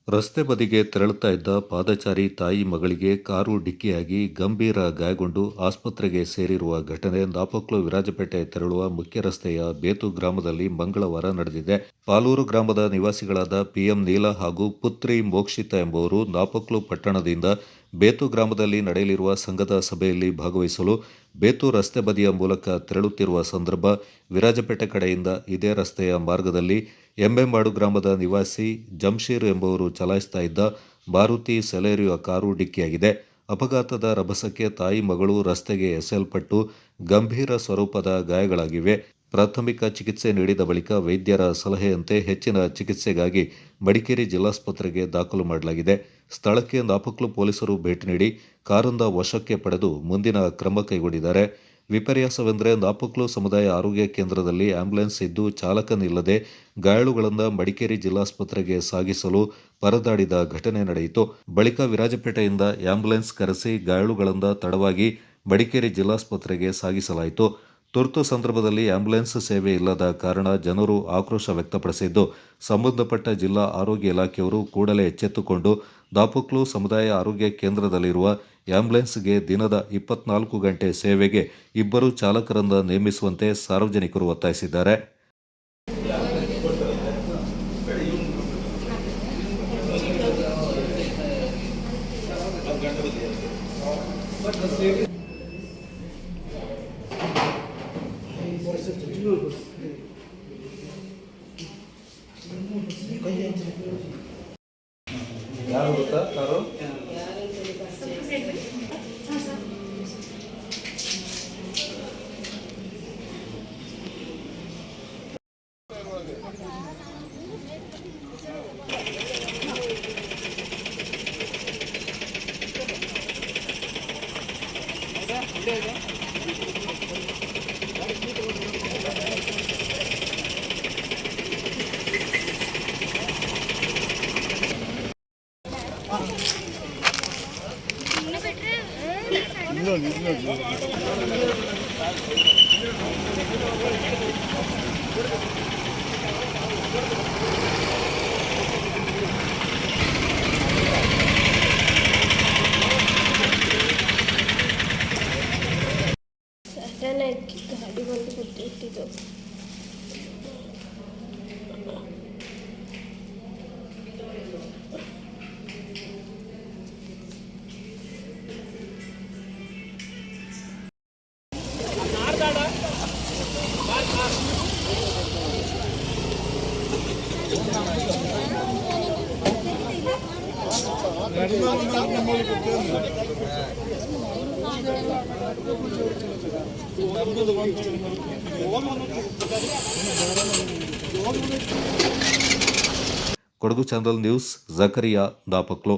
ರಸ್ತೆ ಬದಿಗೆ ತೆರಳುತ್ತಾ ಇದ್ದ ಪಾದಚಾರಿ ತಾಯಿ ಮಗಳಿಗೆ ಕಾರು ಡಿಕ್ಕಿಯಾಗಿ ಗಂಭೀರ ಗಾಯಗೊಂಡು ಆಸ್ಪತ್ರೆಗೆ ಸೇರಿರುವ ಘಟನೆ ನಾಪೋಕ್ಲು ವಿರಾಜಪೇಟೆ ತೆರಳುವ ಮುಖ್ಯ ರಸ್ತೆಯ ಬೇತು ಗ್ರಾಮದಲ್ಲಿ ಮಂಗಳವಾರ ನಡೆದಿದೆ. ಪಾಲೂರು ಗ್ರಾಮದ ನಿವಾಸಿಗಳಾದ ಪಿಎಂ ನೀಲ ಹಾಗೂ ಪುತ್ರಿ ಮೋಕ್ಷಿತಾ ಎಂಬುವರು ನಾಪೋಕ್ಲು ಪಟ್ಟಣದಿಂದ ಬೇತು ಗ್ರಾಮದಲ್ಲಿ ನಡೆಯಲಿರುವ ಸಂಘದ ಸಭೆಯಲ್ಲಿ ಭಾಗವಹಿಸಲು ಬೇತು ರಸ್ತೆ ಬದಿಯ ಮೂಲಕ ತೆರಳುತ್ತಿರುವ ಸಂದರ್ಭ ವಿರಾಜಪೇಟೆ ಕಡೆಯಿಂದ ಇದೇ ರಸ್ತೆಯ ಮಾರ್ಗದಲ್ಲಿ ಎಂಬೆಮಾಡು ಗ್ರಾಮದ ನಿವಾಸಿ ಜಮ್ಶೀರ್ ಎಂಬುವರು ಚಲಾಯಿಸ್ತಾ ಇದ್ದ ಮಾರುತಿ ಸೆಲೆರಿಯೋ ಕಾರು ಡಿಕ್ಕಿಯಾಗಿದೆ. ಅಪಘಾತದ ರಭಸಕ್ಕೆ ತಾಯಿ ಮಗಳು ರಸ್ತೆಗೆ ಎಸೆಯಲ್ಪಟ್ಟು ಗಂಭೀರ ಸ್ವರೂಪದ ಗಾಯಗಳಾಗಿವೆ. ಪ್ರಾಥಮಿಕ ಚಿಕಿತ್ಸೆ ನೀಡಿದ ಬಳಿಕ ವೈದ್ಯರ ಸಲಹೆಯಂತೆ ಹೆಚ್ಚಿನ ಚಿಕಿತ್ಸೆಗಾಗಿ ಮಡಿಕೇರಿ ಜಿಲ್ಲಾಸ್ಪತ್ರೆಗೆ ದಾಖಲು ಮಾಡಲಾಗಿದೆ. ಸ್ಥಳಕ್ಕೆ ನಾಪೋಕ್ಲು ಪೊಲೀಸರು ಭೇಟಿ ನೀಡಿ ಕಾರೊಂದ ವಶಕ್ಕೆ ಪಡೆದು ಮುಂದಿನ ಕ್ರಮ ಕೈಗೊಂಡಿದ್ದಾರೆ. ವಿಪರ್ಯಾಸವೆಂದರೆ ನಾಪೋಕ್ಲು ಸಮುದಾಯ ಆರೋಗ್ಯ ಕೇಂದ್ರದಲ್ಲಿ ಆಂಬ್ಯುಲೆನ್ಸ್ ಇದ್ದು ಚಾಲಕನಿಲ್ಲದೆ ಗಾಯಾಳುಗಳನ್ನು ಮಡಿಕೇರಿ ಜಿಲ್ಲಾಸ್ಪತ್ರೆಗೆ ಸಾಗಿಸಲು ಪರದಾಡಿದ ಘಟನೆ ನಡೆಯಿತು. ಬಳಿಕ ವಿರಾಜಪೇಟೆಯಿಂದ ಆಂಬ್ಯುಲೆನ್ಸ್ ಕರೆಸಿ ಗಾಯಾಳುಗಳಿಂದ ತಡವಾಗಿ ಮಡಿಕೇರಿ ಜಿಲ್ಲಾಸ್ಪತ್ರೆಗೆ ಸಾಗಿಸಲಾಯಿತು. ತುರ್ತು ಸಂದರ್ಭದಲ್ಲಿ ಆಂಬ್ಯುಲೆನ್ಸ್ ಸೇವೆ ಇಲ್ಲದ ಕಾರಣ ಜನರು ಆಕ್ರೋಶ ವ್ಯಕ್ತಪಡಿಸಿದ್ದು, ಸಂಬಂಧಪಟ್ಟ ಜಿಲ್ಲಾ ಆರೋಗ್ಯ ಇಲಾಖೆಯವರು ಕೂಡಲೇ ಎಚ್ಚೆತ್ತುಕೊಂಡು ನಾಪೋಕ್ಲು ಸಮುದಾಯ ಆರೋಗ್ಯ ಕೇಂದ್ರದಲ್ಲಿರುವ ಆಂಬ್ಯುಲೆನ್ಸ್ಗೆ ದಿನದ 24 ಗಂಟೆ ಸೇವೆಗೆ 2 ಚಾಲಕರನ್ನು ನೇಮಿಸುವಂತೆ ಸಾರ್ವಜನಿಕರು ಒತ್ತಾಯಿಸಿದ್ದಾರೆ. ಯಾರು ಗೊತ್ತಾ ಕಾರು? ಗಾಡಿ ಬಂದು ಬಿಟ್ಟಿದ್ದು. Kodagu channel news, Zakariya, Napoklu.